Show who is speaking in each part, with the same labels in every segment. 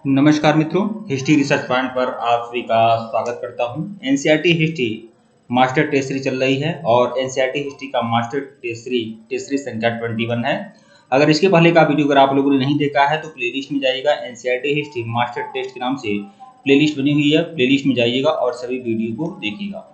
Speaker 1: नमस्कार मित्रों, history research point पर आप सभी का स्वागत करता हूं। NCERT history master test series चल रही है और एनसीईआरटी हिस्ट्री का मास्टर टेस्ट सीरीज संख्या 21 है। अगर इसके पहले का वीडियो अगर आप लोगों ने नहीं देखा है तो प्लेलिस्ट में जाइएगा। एनसीईआरटी हिस्ट्री मास्टर टेस्ट के नाम से प्लेलिस्ट बनी हुई है, प्लेलिस्ट में जाइएगा और सभी वीडियो को देखिएगा।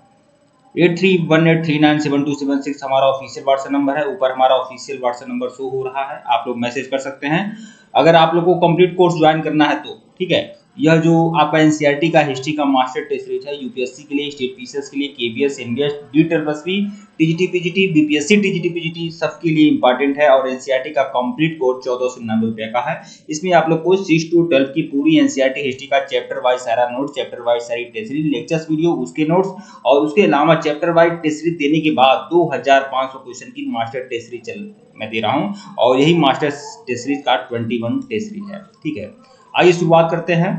Speaker 1: 8318397276 हमारा ऑफिशियल व्हाट्सएप नंबर है। ऊपर हमारा ऑफिशियल व्हाट्सएप नंबर शो हो रहा है, आप लोग मैसेज कर सकते हैं। अगर आप लोग को कंप्लीट कोर्स ज्वाइन करना है तो ठीक है। यह जो आपका एनसीईआरटी का हिस्ट्री का मास्टर टेस्ट सीरीज है, यूपीएससी के लिए, स्टेट पीसीएस के लिए, केबीएस, एमबीएस, डीटरबसबी, TGT PGT, BPSC TGT PGT सबके लिए इंपॉर्टेंट है और एनसीईआरटी का कंप्लीट कोर्स 1499 का है। इसमें आप लोग को 6 to 12 की पूरी एनसीईआरटी हिस्ट्री का चैप्टर वाइज सारा नोट, चैप्टर वाइज सारी टेस्ट सीरीज, लेक्चर्स वीडियो, उसके नोट्स और उसके अलावा चैप्टर वाइज टेस्ट सीरीज देने के बाद 2500 क्वेश्चन की मास्टर टेस्ट सीरीज मैं दे रहा हूं और यही मास्टर टेस्ट सीरीज का 21 टेस्ट सीरीज है। ठीक है, आइए शुरुआत करते हैं।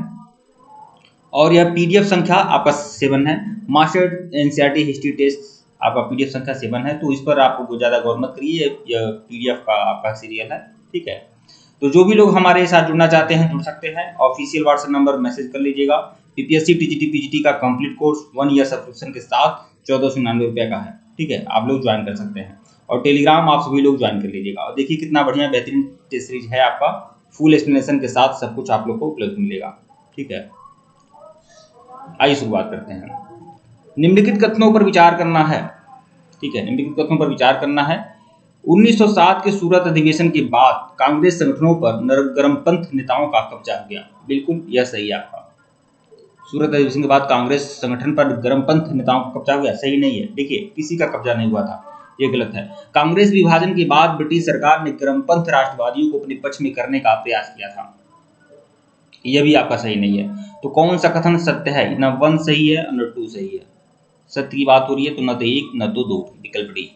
Speaker 1: और यह पीडीएफ संख्या आपका 7 है। मास्टर एनसीईआरटी हिस्ट्री टेस्ट आपका पीडीएफ संख्या 7 है, तो इस पर आप ज्यादा गौर मत करिए, यह पीडीएफ का आपका सीरियल है। ठीक है, तो जो भी लोग हमारे साथ जुड़ना चाहते हैं जुड़ सकते हैं। ऑफिशियल व्हाट्सएप नंबर मैसेज कर लीजिएगा। पीपीएससी टीजीटी पीजीटी का कंप्लीट कोर्स 1 ईयर सब्सक्रिप्शन के साथ 1499 का है। ठीक है, आप लोग ज्वाइन कर सकते हैं और टेलीग्राम आप सभी लोग ज्वाइन कर लीजिएगा। और देखिए कितना बढ़िया बेहतरीन टेस्ट सीरीज है, आपका फुल एक्सप्लेनेशन के साथ सब कुछ आप लोग को उपलब्ध मिलेगा। ठीक है, आइए शुरुआत करते हैं। निम्नलिखित कथनों पर विचार करना है। ठीक है, निम्नलिखित कथनों पर विचार करना है। 1907 के सूरत अधिवेशन के बाद कांग्रेस संगठनों पर गर्मपंथ नेताओं का कब्जा हो गया। बिल्कुल यह सही है आपका। सूरत अधिवेशन के बाद कांग्रेस संगठन पर गर्मपंथ नेताओं का कब्जा हो गया, सही नहीं है। देखिए, किसी का कब्जा नहीं हुआ था, ये गलत है। कांग्रेस विभाजन के बाद ब्रिटिश सरकार ने गर्मपंथ राष्ट्रवादियों को अपने पक्ष में करने का प्रयास किया था, यह भी आपका सही नहीं है। तो कौन सा कथन सत्य है? न 1 सही है न 2 सही है। सत्य की बात हो रही है तो न तो 1 न तो 2, विकल्प डी।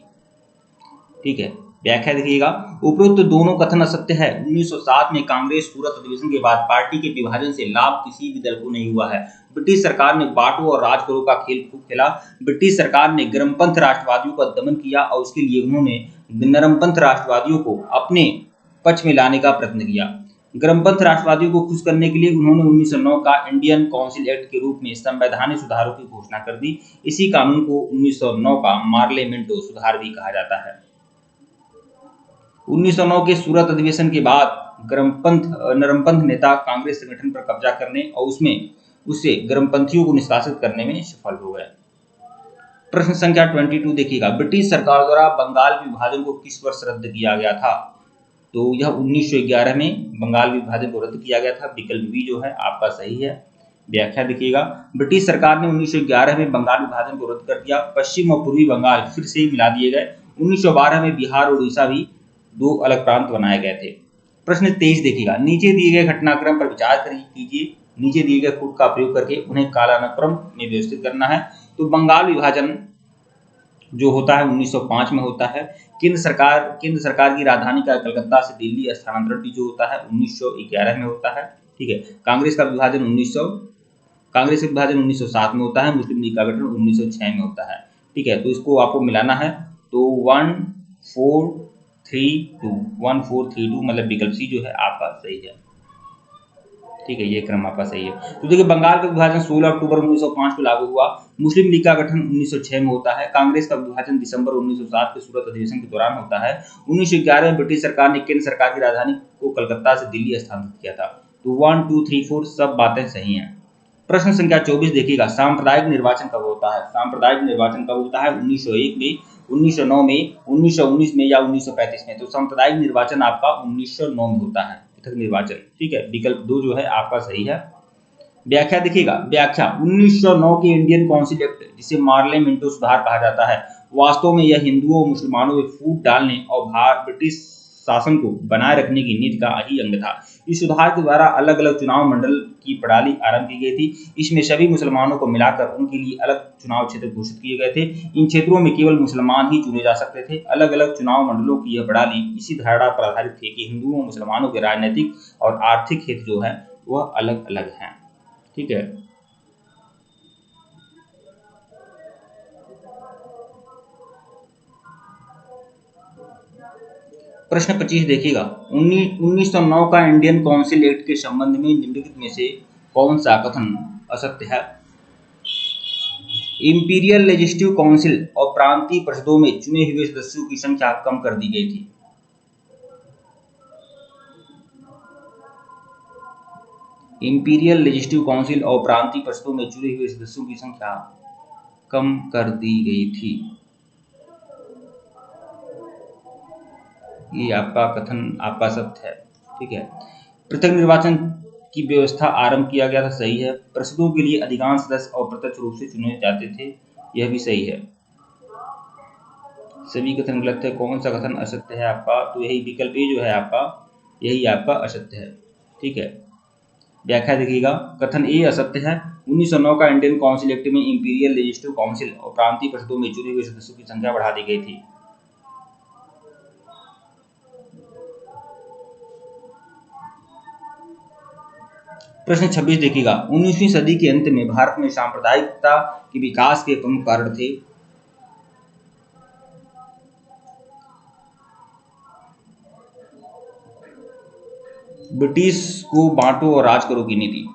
Speaker 1: ठीक है, व्याख्या देखिएगा। उपरोक्त दोनों कथन असत्य है। 1907 में कांग्रेस सूरत अधिवेशन के बाद पार्टी के विभाजन से लाभ किसी भी दल को नहीं हुआ है। ब्रिटिश सरकार ने बांटो और राज करो का खेल खूब खेला। ब्रिटिश सरकार ने गर्मपंथ राष्ट्रवादियों का दमन किया और उसके लिए उन्होंने नरमपंथ राष्ट्रवादियों को अपने पक्ष में लाने का प्रयत्न किया। गर्मपंथ राष्ट्रवादियों को खुश करने के लिए उन्होंने 1909 का इंडियन काउंसिल एक्ट के रूप में संवैधानिक सुधारों की घोषणा कर दी। इसी कानून को 1909 का मार्लेमेंटो सुधार भी कहा जाता है। 1909 के सूरत अधिवेशन के बाद नरमपंथ नेता कांग्रेस संगठन पर कब्जा करने और उससे गर्मपंथियों को निष्कासित करने में सफल हो गए। प्रश्न संख्या 22 देखिएगा। ब्रिटिश सरकार द्वारा बंगाल विभाजन को किस वर्ष रद्द किया गया था? तो यह 1911 में बंगाल विभाजन को रद्द किया गया था। विकल्प बी जो है आपका सही है। व्याख्या देखिएगा। ब्रिटिश सरकार ने 1911 में बंगाल विभाजन को रद्द कर दिया। पश्चिम और पूर्वी बंगाल फिर से मिला दिए गए। 1912 में बिहार और उड़ीसा भी 2 अलग प्रांत बनाए गए थे। प्रश्न 23 देखिएगा। नीचे दिए गए घटनाक्रम पर विचार कीजिए। नीचे दिए गए कूट का प्रयोग करके उन्हें कालानुक्रम में व्यवस्थित करना है। तो बंगाल विभाजन जो होता है 1905 में होता है। केंद्र सरकार की राजधानी का कलकत्ता से दिल्ली स्थानांतरण भी जो होता है 1911 में होता है। ठीक है, कांग्रेस का विभाजन 1907 में होता है। मुस्लिम लीग का गठन 1906 में होता है। ठीक है, तो इसको आपको मिलाना है। तो 1432 मतलब विकल्प सी जो है आपका सही है। ठीक है, ये क्रम आपका सही है। तो देखिए, बंगाल का विभाजन 16 अक्टूबर 1905 को लागू हुआ। मुस्लिम लीग का गठन 1906 में होता है। कांग्रेस का विभाजन दिसंबर 1907 के सूरत अधिवेशन के दौरान होता है। 1911 में ब्रिटिश सरकार ने केंद्र सरकार की राजधानी को कलकत्ता से दिल्ली स्थानांतरित किया था। तो 1 2 3 4 सब बातें सही हैं। प्रश्न संख्या 24 देखिएगा। सांप्रदायिक निर्वाचन कब होता है? सांप्रदायिक निर्वाचन कब होता है? 1901 में, 1909 में, 1919 में या 1935 में? तो सांप्रदायिक निर्वाचन आपका 1909 में होता है, पृथक निर्वाचन। ठीक है, विकल्प 2 जो है आपका सही है। व्याख्या देखिएगा। व्याख्या। 1909 के इंडियन काउंसिल एक्ट, जिसे मार्लेमेंटो सुधार कहा जाता है, वास्तव में यह हिंदुओं और मुसलमानों में फूट डालने और ब्रिटिश शासन को बनाए रखने की नीति का ही अंग था। इस सुधार के द्वारा अलग अलग चुनाव मंडल की प्रणाली आरंभ की गई थी। इसमें सभी मुसलमानों को मिलाकर उनके लिए अलग चुनाव क्षेत्र घोषित किए गए थे। इन क्षेत्रों में केवल मुसलमान ही चुने जा सकते थे। अलग अलग चुनाव मंडलों की यह प्रणाली इसी धारणा पर आधारित थी कि हिंदुओं और मुसलमानों के राजनीतिक और आर्थिक हित जो है वह अलग अलग हैं। ठीक है, प्रश्न 25 देखिएगा, 1909 का इंडियन काउंसिल एक्ट के संबंध में निम्नलिखित में से कौन सा कथन असत्य है? इंपीरियल लेजिस्लेटिव काउंसिल और प्रांतीय परिषदों में चुने हुए सदस्यों की संख्या कम कर दी गई थी। इंपीरियल लेजिस्लेटिव काउंसिल और प्रांतीय परिषदों में चुने हुए सदस्यों की संख्या कम कर दी गई थी। ये आपका कथन आपका सत्य है। ठीक है। पृथक निर्वाचन की व्यवस्था आरंभ किया गया था, सही है। परिषदों के लिए अधिकांश सदस्य अप्रत्यक्ष रूप से चुने जाते थे, यह भी सही है। सभी कथन गलत है। कौन सा कथन असत्य है आपका? तो यही विकल्प ए जो है आपका, यही आपका असत्य है। ठीक है। व्याख्या देखिएगा, कथन ए असत्य है। 1909 का इंडियन काउंसिल एक्ट में इंपीरियल लेजिस्लेटिव काउंसिल और प्रांतीय परिषदों में चुने हुए सदस्यों की संख्या बढ़ा दी गई थी। प्रश्न 26 देखिएगा, 19वीं सदी के अंत में भारत में सांप्रदायिकता के विकास के प्रमुख कारण थे। ब्रिटिश को बांटो और राज करो की नीति।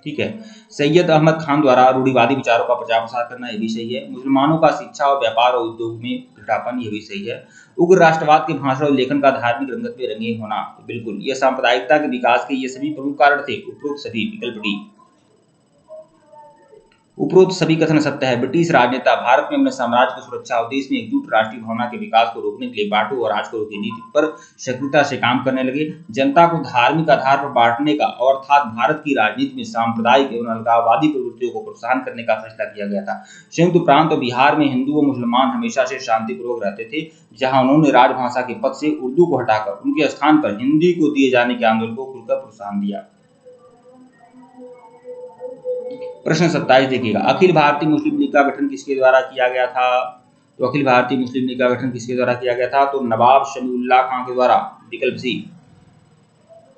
Speaker 1: ठीक है। सैयद अहमद खान द्वारा रूढ़िवादी विचारों का प्रचार प्रसार करना, यह भी सही है। मुसलमानों का शिक्षा और व्यापार और उद्योग में घटापन, यह भी सही है। उग्र राष्ट्रवाद के भाषण और लेखन का धार्मिक रंगत में रंगे होना, बिल्कुल। यह सांप्रदायिकता के विकास के ये सभी प्रमुख कारण थे। उपरोक्त सभी, विकल्प डी। उपरोक्त सभी कथन सत्य है। ब्रिटिश राजनेता भारत में अपने साम्राज्य की सुरक्षा और देश में एकजुट राष्ट्रीय भावना के विकास को रोकने के लिए बांटो और राज करो की नीति पर सक्रियता से काम करने लगे। जनता को धार्मिक आधार पर बांटने का और अर्थात भारत की राजनीति में सांप्रदायिक एवं अलगाववादी प्रवृत्तियों को प्रोत्साहन करने का फैसला किया गया था। संयुक्त प्रांत और बिहार में हिंदू व मुसलमान हमेशा से शांतिपूर्वक रहते थे, जहां उन्होंने राजभाषा के पद से उर्दू को हटाकर उनके स्थान पर हिंदी को दिए जाने के आंदोलन को खुलकर प्रोत्साहन दिया। प्रश्न 27 देखिएगा, अखिल भारतीय मुस्लिम लीग का गठन किसके द्वारा किया गया था? तो अखिल भारतीय मुस्लिम लीग का गठन किसके द्वारा किया गया था? तो नवाब शमीउल्लाह खान के द्वारा, विकल्प सी।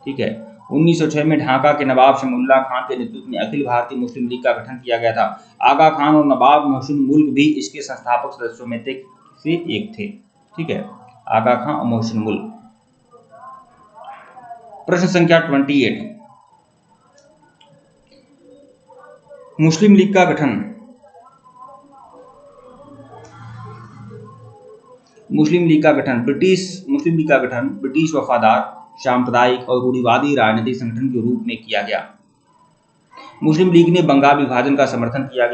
Speaker 1: ठीक है। 1906 में ढाका के नवाब शमीउल्लाह खान के नेतृत्व में अखिल भारतीय मुस्लिम लीग का गठन किया गया था। आगा खान और नवाब मोहसिन मुल्क भी इसके संस्थापक सदस्यों में से एक थे। ठीक है, आगा खान और मोहसिन मुल्क। प्रश्न संख्या 28, मुस्लिम लीग का गठन मुस्लिम लीग का गठन ब्रिटिश वफादार, सांप्रदायिक और रूढ़िवादी राजनीतिक संगठन के रूप में किया गया। मुस्लिम लीग ने बंगाल विभाजन का समर्थन किया,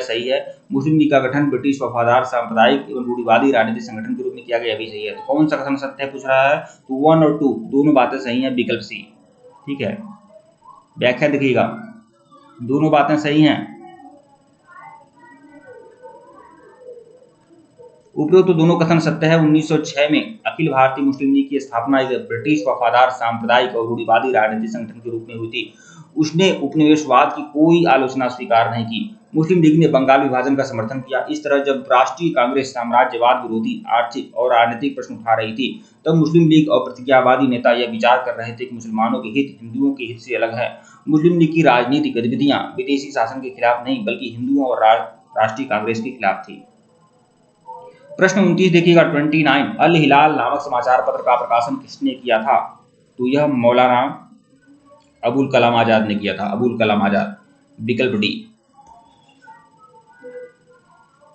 Speaker 1: सही है। मुस्लिम लीग का गठन ब्रिटिश वफादार, सांप्रदायिक एवं रूढ़िवादी राजनीतिक संगठन के रूप में किया गया, भी सही है। तो कौन सा कथन सत्य है पूछ रहा है? तो 1 और 2 दोनों बातें सही हैं, विकल्प सी। ठीक है। व्याख्या देखिएगा, दोनों बातें सही हैं। उपरोक्त तो दोनों कथन सत्य है। 1906 में अखिल भारतीय मुस्लिम लीग की स्थापना एक ब्रिटिश वफादार, सांप्रदायिक और रूढ़िवादी राजनीतिक संगठन के रूप में हुई थी। उसने उपनिवेशवाद की कोई आलोचना स्वीकार नहीं की। मुस्लिम लीग ने बंगाल विभाजन का समर्थन किया। इस तरह जब राष्ट्रीय कांग्रेस साम्राज्यवाद विरोधी आर्थिक और राजनीतिक प्रश्न उठा रही थी, तब मुस्लिम लीग और प्रतिज्ञावादी नेता यह विचार कर रहे थे कि मुसलमानों के हित हिंदुओं के हित से अलग है। मुस्लिम लीग की राजनीतिक गतिविधियां विदेशी शासन के खिलाफ नहीं, बल्कि हिंदुओं और राष्ट्रीय कांग्रेस के खिलाफ थी। प्रश्न 29 देखिएगा, 29, अल हिलाल नामक समाचार पत्र का प्रकाशन किसने किया था? तो यह मौलाना अबुल कलाम आजाद ने किया था, अबुल कलाम आजाद, विकल्प डी।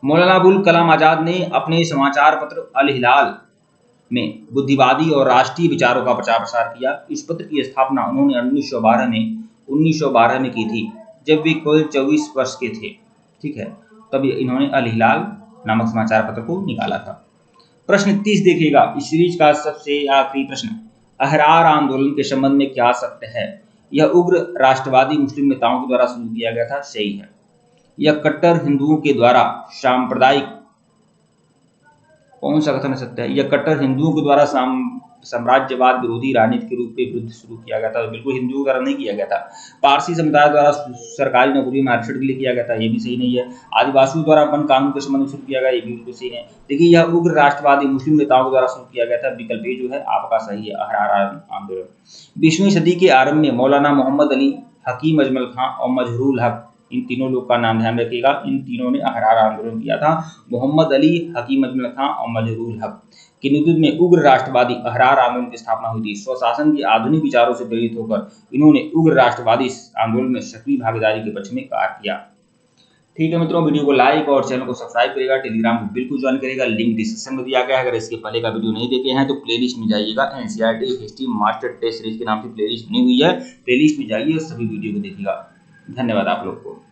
Speaker 1: मौलाना अबुल कलाम आजाद ने अपने समाचार पत्र अल हिलाल में बुद्धिवादी और राष्ट्रीय विचारों का प्रचार प्रसार किया। इस पत्र की स्थापना उन्होंने 1912 में की थी, जब वे केवल 24 वर्ष के थे। ठीक है, तब इन्होंने अल हिलाल नामक समाचार पत्र को निकाला था। प्रश्न 30 देखिएगा, इस सीरीज का सबसे आखिरी प्रश्न, अहरार आंदोलन के संबंध में क्या सत्य है? यह उग्र राष्ट्रवादी मुस्लिम नेताओं के द्वारा शुरू किया गया था, सही है। यह कट्टर हिंदुओं के द्वारा सांप्रदायिक, कौन सा कथन सत्य है? यह कट्टर हिंदुओं के द्वारा साम्राज्यवाद विरोधी राजनीति के रूप में विरुद्ध शुरू किया गया था, बिल्कुल हिंदुओं द्वारा नहीं किया गया था। पारसी समुदाय द्वारा सरकारी नौकरी में आरक्षण के लिए किया गया था, ये भी सही नहीं है। आदिवासियों द्वारा वन कानून के संबंध में शुरू किया गया, ये भी बिल्कुल सही है। देखिए, यह उग्र राष्ट्रवादी मुस्लिम नेताओं के द्वारा शुरू किया गया था, विकल्प ए जो है आपका सही है, अहरार आंदोलन। 20वीं सदी के आरंभ में मौलाना मोहम्मद अली, हकीम अजमल खां और मजहरूल हक इन तीनों लोग का नाम ध्यान रखिएगा। इन तीनों ने अहरार आंदोलन किया था। मोहम्मद अली, हकीम अजमल खां और मजरूल हक के नेतृत्व में उग्र राष्ट्रवादी अहरार आंदोलन की स्थापना हुई थी। स्वशासन की आधुनिक विचारों से प्रेरित होकर इन्होंने उग्र राष्ट्रवादी आंदोलन में सक्रिय भागीदारी के पक्ष में कार्य किया। ठीक है मित्रों, वीडियो को लाइक और चैनल को सब्सक्राइब करेगा। टेलीग्राम को बिल्कुल ज्वाइन करेगा, लिंक डिस्क्रिप्शन में दिया गया है। अगर इसके पहले का वीडियो नहीं देखे हैं तो प्लेलिस्ट में जाइएगा। NCERT history master test series के नाम से प्लेलिस्ट बनी हुई है, प्लेलिस्ट में जाइए और सभी वीडियो को देखिएगा। धन्यवाद आप लोग को।